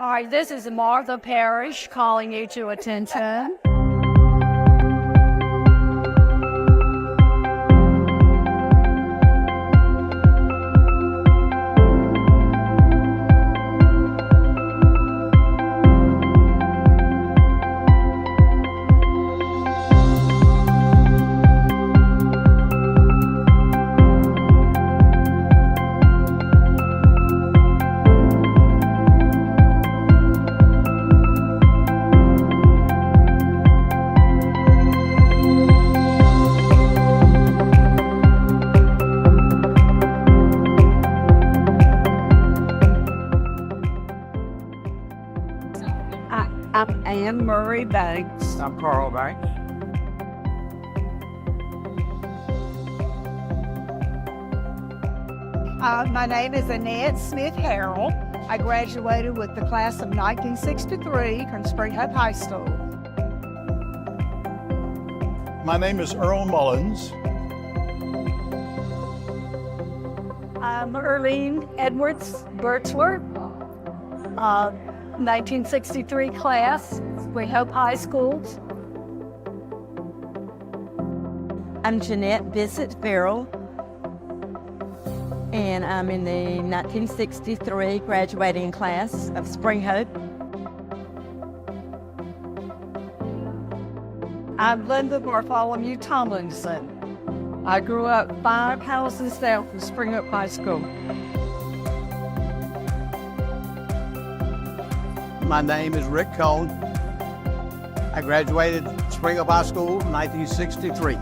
All right, this is Martha Parrish calling you to attention. I'm Anne Murray Banks. I'm Carl Banks. My name is Annette Smith Harrell. I graduated with the class of 1963 from Spring Hope High School. My name is Earl Mullins. I'm Earlene Edwards Birchler, 1963 class, Spring Hope High School. I'm Jeanette Bissett Farrell, and I'm in the 1963 graduating class of Spring Hope. I'm Linda Bartholomew Tomlinson. I grew up 5 houses down from Spring Hope High School. My name is Rick Cohn. I graduated Spring Up High School in 1963.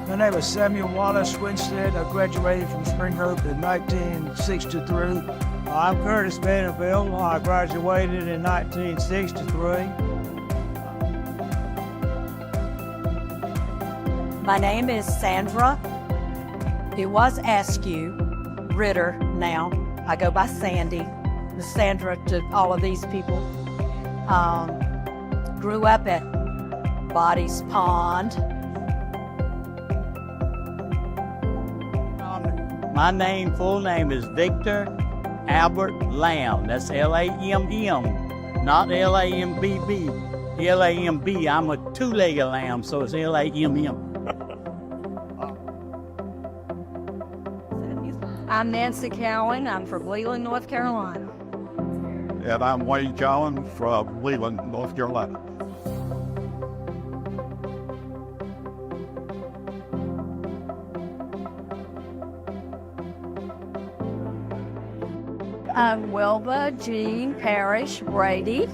My name is Samuel Wallace Winstead. I graduated from Spring Hope in 1963. I'm Curtis Vanderbilt. I graduated in 1963. My name is Sandra. It was Askew Ritter now. I go by Sandy. Sandra to all of these people. Grew up at Body's Pond. My full name is Victor Albert Lamb. That's L-A-M-M, not L-A-M-B-B. L-A-M-B, I'm a two-legged lamb, so it's L-A-M-M. I'm Nancy Cowan. I'm from Leland, North Carolina. And I'm Wayne Cowan from Leland, North Carolina. I'm Wilba Jean Parrish Brady.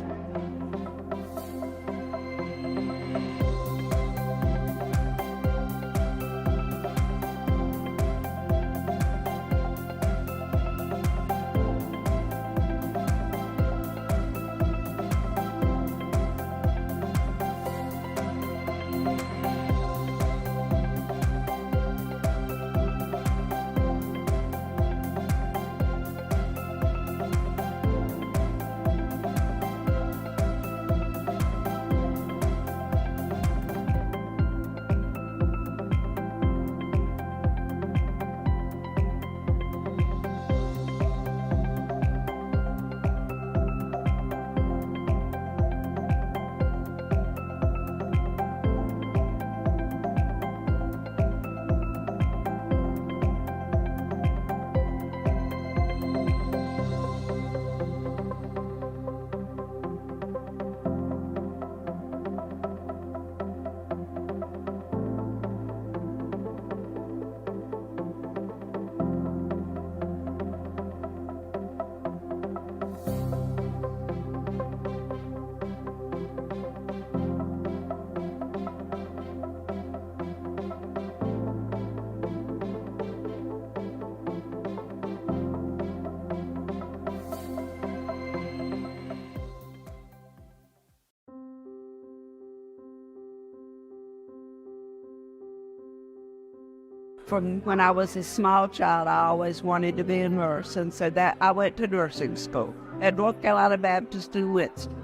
From when I was a small child, I always wanted to be a nurse, and so that I went to nursing school at North Carolina Baptist in Winston.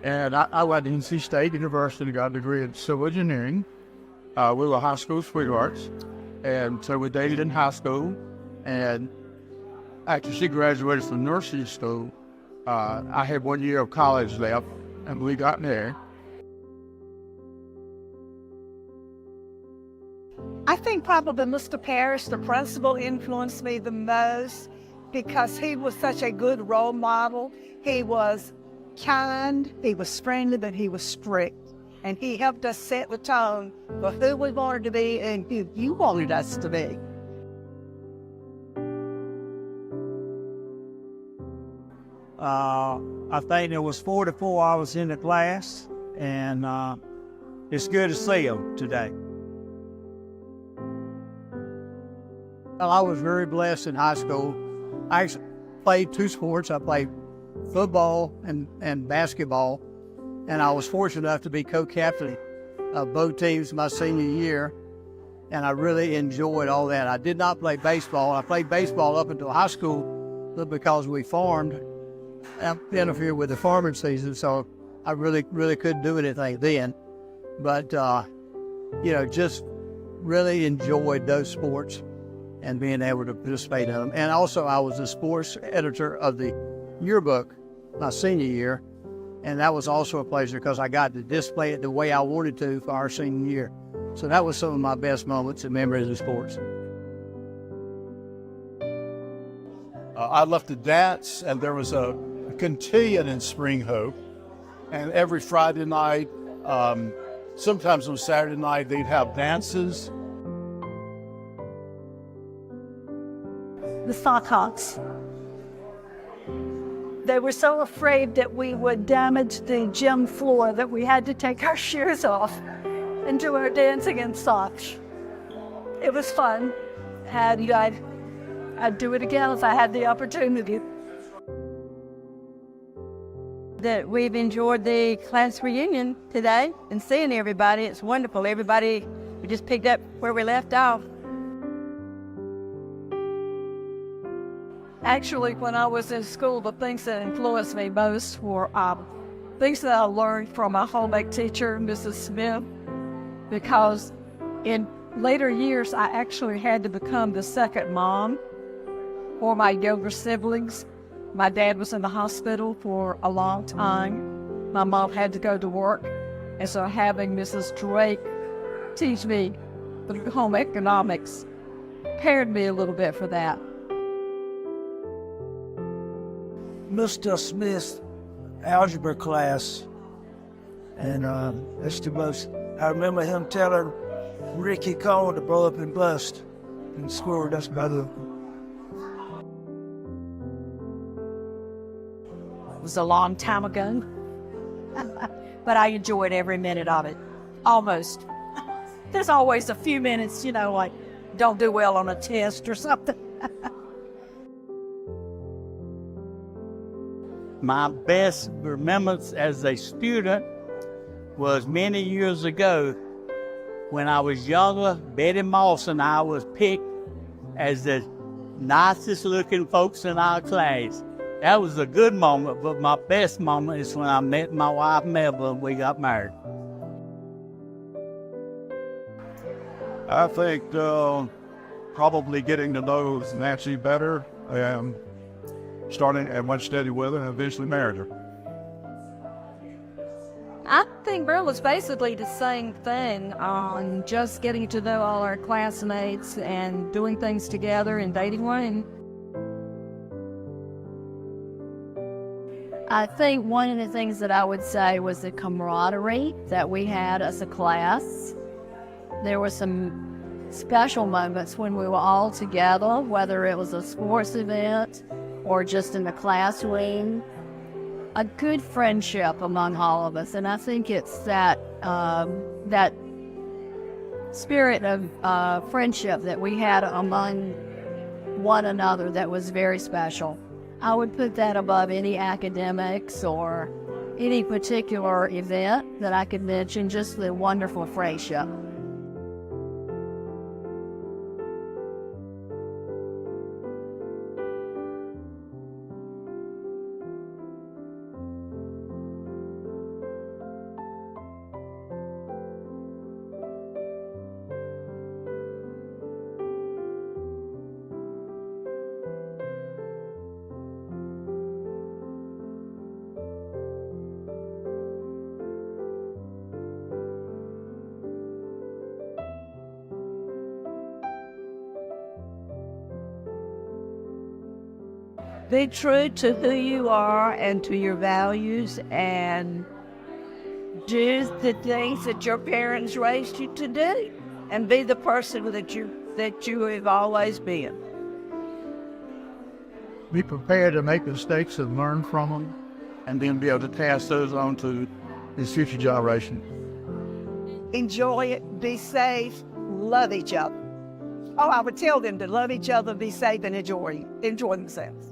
And I went to NC State University and got a degree in civil engineering. We were high school sweethearts, and so we dated in high school. And after she graduated from nursing school, I had 1 year of college left, and we got married. I think probably Mr. Parrish, the principal, influenced me the most because he was such a good role model. He was kind, he was friendly, but he was strict. And he helped us set the tone for who we wanted to be and who you wanted us to be. I think there was 44 I was in the class, and it's good to see them today. Well, I was very blessed in high school. I actually played two sports. I played football and basketball, and I was fortunate enough to be co-captain of both teams my senior year, and I really enjoyed all that. I did not play baseball. I played baseball up until high school, but because we farmed, interfered with the farming season, so I really couldn't do anything then. But, just really enjoyed those sports and being able to participate in them. And also, I was the sports editor of the yearbook my senior year, and that was also a pleasure because I got to display it the way I wanted to for our senior year. So that was some of my best moments and memories of sports. I left to dance, and there was a cotillion in Spring Hope. And every Friday night, sometimes on Saturday night, they'd have dances. The Sockhots. They were so afraid that we would damage the gym floor that we had to take our shoes off and do our dancing in socks. It was fun, and I'd do it again if I had the opportunity. That we've enjoyed the class reunion today and seeing everybody. It's wonderful. Everybody, we just picked up where we left off. Actually, when I was in school, the things that influenced me most were things that I learned from my home ec teacher, Mrs. Smith, because in later years, I actually had to become the second mom for my younger siblings. My dad was in the hospital for a long time. My mom had to go to work, and so having Mrs. Drake teach me the home economics prepared me a little bit for that. Mr. Smith's algebra class, and that's the most. I remember him telling Ricky Cole to blow up and bust in school. That's about it. It was a long time ago, but I enjoyed every minute of it, almost. There's always a few minutes, like don't do well on a test or something. My best remembrance as a student was many years ago when I was younger. Betty Moss and I was picked as the nicest looking folks in our class. That was a good moment, but my best moment is when I met my wife Melba and we got married. I think probably getting to know Nancy better and starting and went steady with her and eventually married her. I think Bill was basically the same thing on just getting to know all our classmates and doing things together and dating one. I think one of the things that I would say was the camaraderie that we had as a class. There were some special moments when we were all together, whether it was a sports event or just in the classroom. A good friendship among all of us, and I think it's that that spirit of friendship that we had among one another that was very special. I would put that above any academics or any particular event that I could mention, just the wonderful friendship. Be true to who you are and to your values, and do the things that your parents raised you to do, and be the person that you have always been. Be prepared to make mistakes and learn from them, and then be able to pass those on to his future generation. Enjoy it, be safe, love each other. Oh, I would tell them to love each other, be safe, and enjoy themselves.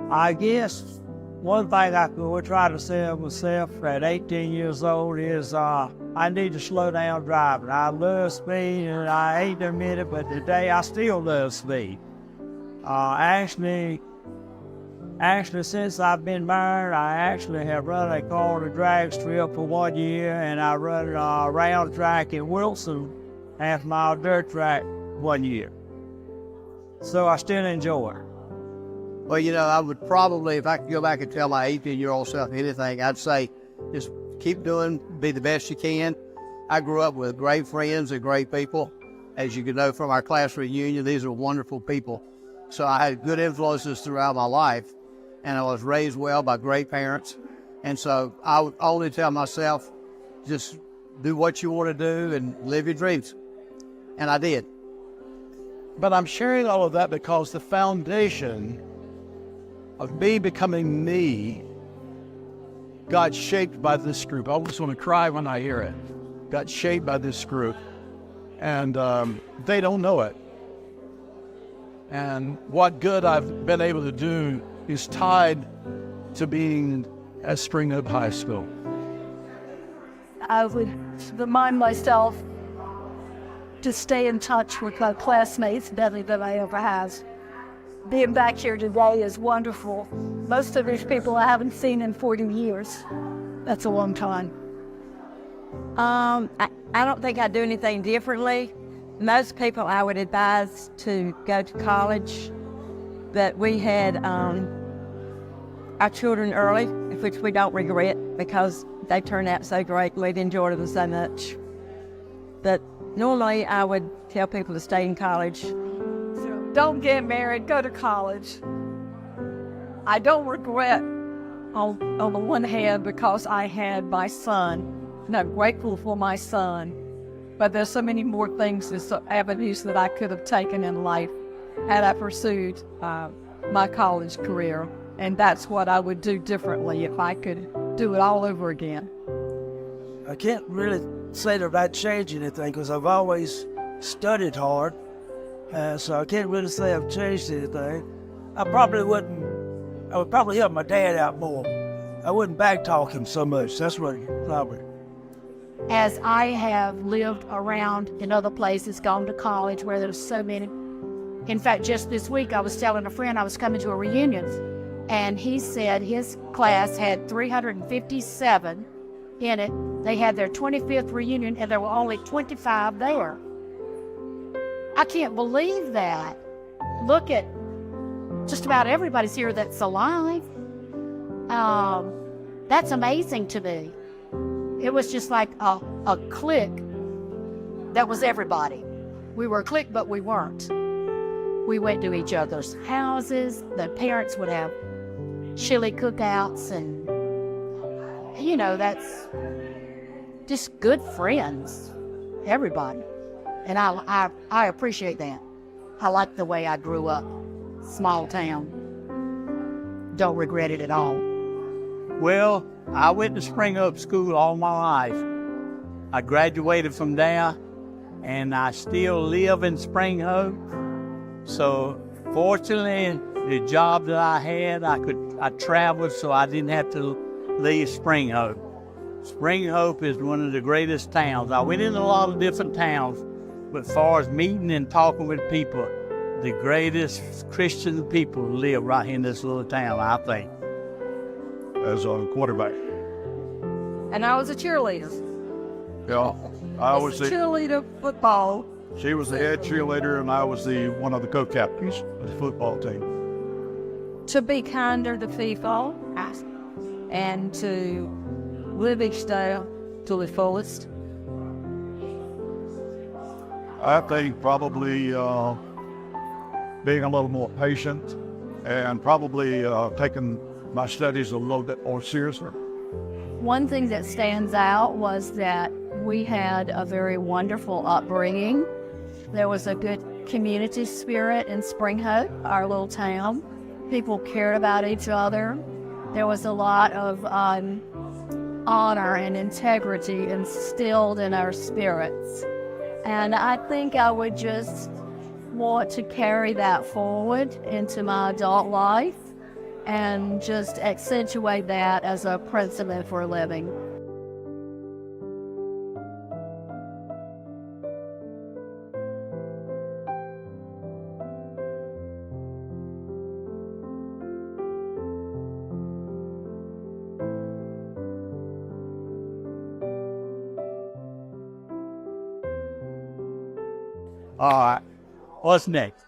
I guess one thing I would try to say of myself at 18 years old is I need to slow down driving. I love speed, and I hate to admit it, but today I still love speed. Actually, since I've been married, I actually have run a car to drag strip for 1 year, and I run a round track in Wilson, half-mile dirt track 1 year. So I still enjoy it. Well, you know, I would probably, if I could go back and tell my 18-year-old self anything, I'd say just keep doing, be the best you can. I grew up with great friends and great people. As you can know from our class reunion, these are wonderful people. So I had good influences throughout my life, and I was raised well by great parents. And so I would only tell myself, just do what you want to do and live your dreams. And I did. But I'm sharing all of that because the foundation of me becoming me got shaped by this group. I almost want to cry when I hear it. Got shaped by this group. And they don't know it. And what good I've been able to do is tied to being at Spring Hope High School. I would remind myself to stay in touch with my classmates better than I ever have. Being back here today is wonderful. Most of these people I haven't seen in 40 years. That's a long time. I don't think I'd do anything differently. Most people I would advise to go to college, but we had our children early, which we don't regret because they turned out so great. We've enjoyed them so much. But normally I would tell people to stay in college. So don't get married, go to college. I don't regret on the one hand because I had my son, and I'm grateful for my son. But there's so many more things, there's so avenues that I could have taken in life had I pursued my college career. And that's what I would do differently if I could do it all over again. I can't really say that I'd change anything because I've always studied hard. So I can't really say I've changed anything. I would probably help my dad out more. I wouldn't backtalk him so much. That's what probably. As I have lived around in other places, gone to college where there's so many. In fact, just this week I was telling a friend I was coming to a reunion, and he said his class had 357 in it. They had their 25th reunion, and there were only 25 there. I can't believe that. Look at just about everybody's here that's alive. That's amazing to me. It was just like a clique that was everybody. We were a clique, but we weren't. We went to each other's houses. The parents would have chili cookouts, and, you know, that's just good friends, everybody. And I appreciate that. I like the way I grew up, small town. Don't regret it at all. Well, I went to Spring Hope School all my life. I graduated from there, and I still live in Spring Hope. So fortunately, the job that I had, I traveled, so I didn't have to leave Spring Hope. Spring Hope is one of the greatest towns. I went in a lot of different towns, but as far as meeting and talking with people, the greatest Christian people live right in this little town, I think. As a quarterback. And I was a cheerleader. Yeah, I was the cheerleader football. She was the head cheerleader, and I was one of the co-captains of the football team. To be kinder to people and to live each day to the fullest. I think probably being a little more patient and probably taken my studies a little bit more seriously. One thing that stands out was that we had a very wonderful upbringing. There was a good community spirit in Spring Hope, our little town. People cared about each other. There was a lot of honor and integrity instilled in our spirits. And I think I would just want to carry that forward into my adult life and just accentuate that as a principle for living. All right. What's next?